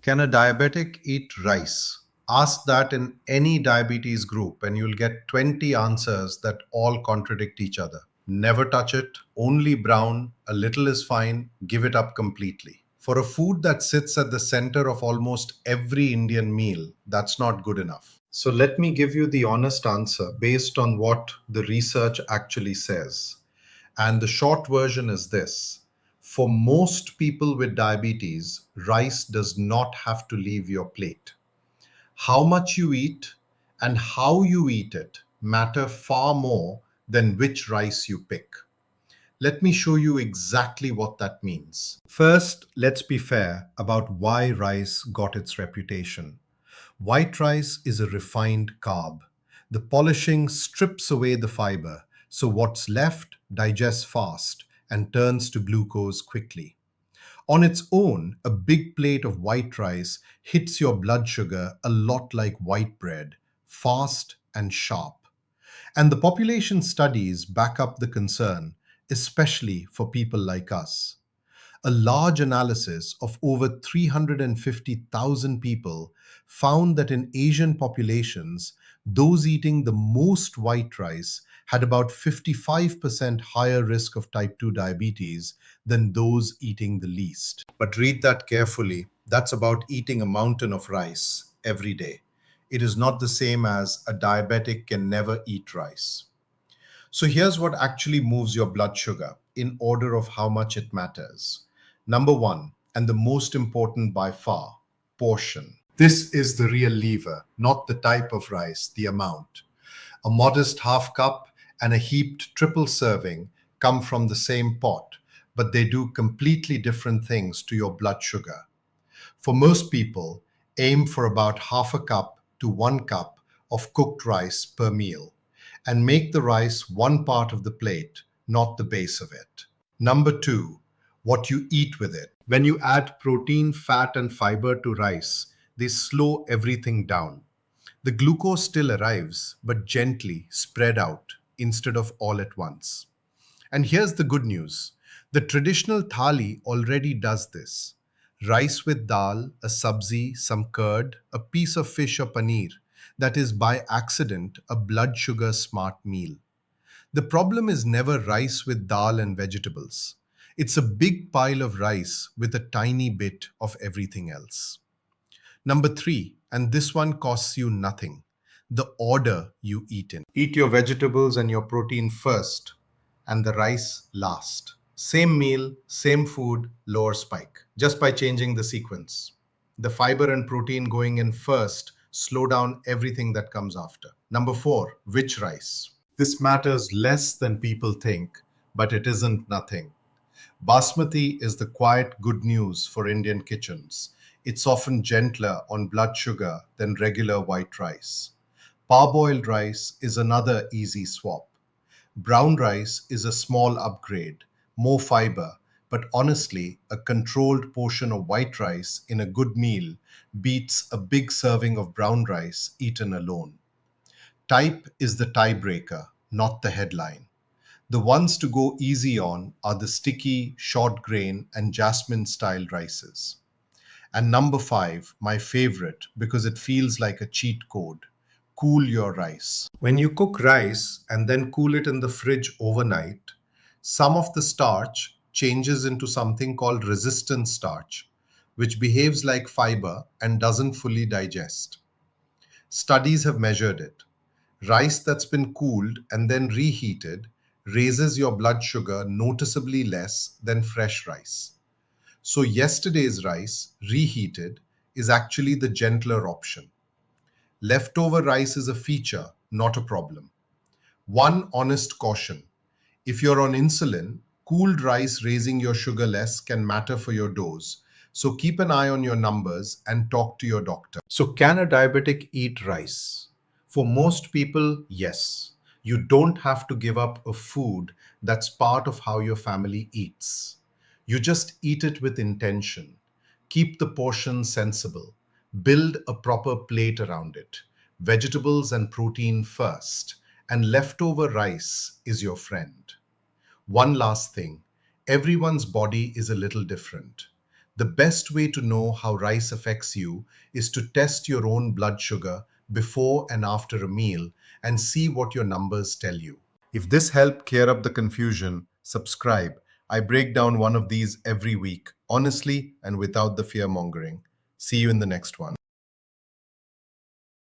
Can a diabetic eat rice? Ask that in any diabetes group, and you'll get 20 answers that all contradict each other. Never touch it, only brown, a little is fine, give it up completely. For a food that sits at the center of almost every Indian meal, that's not good enough. So let me give you the honest answer based on what the research actually says. And the short version is this: for most people with diabetes, rice does not have to leave your plate. How much you eat and how you eat it matter far more than which rice you pick. Let me show you exactly what that means. First, let's be fair about why rice got its reputation. White rice is a refined carb. The polishing strips away the fiber, so what's left digests fast and turns to glucose quickly. On its own, a big plate of white rice hits your blood sugar a lot like white bread, fast and sharp. And the population studies back up the concern, especially for people like us. A large analysis of over 350,000 people found that in Asian populations, those eating the most white rice had about 55% higher risk of type 2 diabetes than those eating the least. But read that carefully. That's about eating a mountain of rice every day. It is not the same as a diabetic can never eat rice. So here's what actually moves your blood sugar in order of how much it matters. Number one, and the most important by far, portion. This is the real lever, not the type of rice, the amount. A modest half cup and a heaped triple serving come from the same pot, but they do completely different things to your blood sugar. For most people, aim for about half a cup to 1 cup of cooked rice per meal, and make the rice one part of the plate, not the base of it. Number two, what you eat with it. When you add protein, fat, and fiber to rice, they slow everything down. The glucose still arrives, but gently spread out instead of all at once. And here's the good news: the traditional thali already does this. Rice with dal, a sabzi, some curd, a piece of fish or paneer. That is by accident a blood sugar smart meal. The problem is never rice with dal and vegetables. It's a big pile of rice with a tiny bit of everything else. Number three, and this one costs you nothing: the order you eat in. Eat your vegetables and your protein first, and the rice last. Same meal, same food, lower spike, just by changing the sequence. The fiber and protein going in first slow down everything that comes after. Number four, which rice? This matters less than people think, but it isn't nothing. Basmati is the quiet good news for Indian kitchens. It's often gentler on blood sugar than regular white rice. Parboiled rice is another easy swap. Brown rice is a small upgrade, more fiber, but honestly, a controlled portion of white rice in a good meal beats a big serving of brown rice eaten alone. Type is the tiebreaker, not the headline. The ones to go easy on are the sticky, short grain, and jasmine style rices. And number five, my favorite because it feels like a cheat code: cool your rice. When you cook rice and then cool it in the fridge overnight, some of the starch changes into something called resistant starch, which behaves like fiber and doesn't fully digest. Studies have measured it. Rice that's been cooled and then reheated raises your blood sugar noticeably less than fresh rice. So, yesterday's rice, reheated, is actually the gentler option. Leftover rice is a feature, not a problem. One honest caution: if you're on insulin, cooled rice raising your sugar less can matter for your dose. So keep an eye on your numbers and talk to your doctor. So, can a diabetic eat rice? For most people, yes. You don't have to give up a food that's part of how your family eats. You just eat it with intention. Keep the portion sensible. Build a proper plate around it. Vegetables and protein first, and leftover rice is your friend. One last thing: everyone's body is a little different. The best way to know how rice affects you is to test your own blood sugar before and after a meal and see what your numbers tell you. If this helped clear up the confusion, subscribe. I break down one of these every week, honestly and without the fear mongering. See you in the next one.